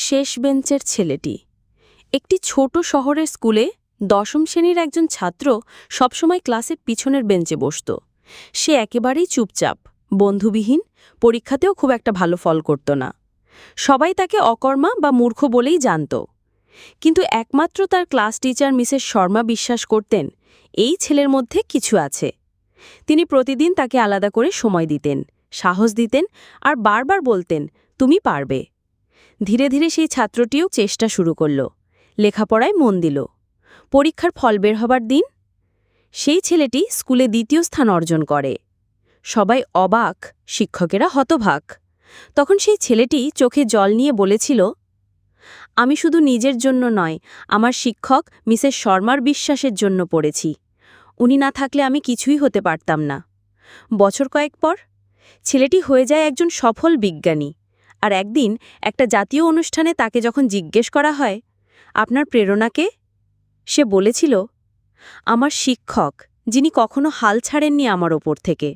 শেষ বেঞ্চের ছেলেটি। একটি ছোট শহরের স্কুলে ১০ম শ্রেণীর একজন ছাত্র সবসময় ক্লাসের পিছনের বেঞ্চে বসত। সে একেবারেই চুপচাপ, বন্ধুবিহীন, পরীক্ষাতেও খুব একটা ভালো ফল করত না। সবাই তাকে অকর্মা বা মূর্খ বলেই জানত। কিন্তু একমাত্র তার ক্লাস টিচার মিসেস শর্মা বিশ্বাস করতেন, এই ছেলের মধ্যে কিছু আছে। তিনি প্রতিদিন তাকে আলাদা করে সময় দিতেন, সাহস দিতেন আর বারবার বলতেন, তুমি পারবে। ধীরে ধীরে সেই ছাত্রটিও চেষ্টা শুরু করল, লেখাপড়ায় মন দিল। পরীক্ষার ফল বের হবার দিন সেই ছেলেটি স্কুলে ২য় স্থান অর্জন করে। সবাই অবাক, শিক্ষকেরা হতবাক। তখন সেই ছেলেটি চোখে জল নিয়ে বলেছিল, আমি শুধু নিজের জন্য নয়, আমার শিক্ষক মিসেস শর্মার বিশ্বাসের জন্য পড়েছি। উনি না থাকলে আমি কিছুই হতে পারতাম না। বছর কয়েক পর ছেলেটি হয়ে যায় একজন সফল বিজ্ঞানী। আর একদিন একটা জাতীয় অনুষ্ঠানে তাকে যখন জিজ্ঞেস করা হয়, আপনার প্রেরণাকে, সে বলেছিল, আমার শিক্ষক, যিনি কখনো হাল ছাড়েননি আমার ওপর থেকে।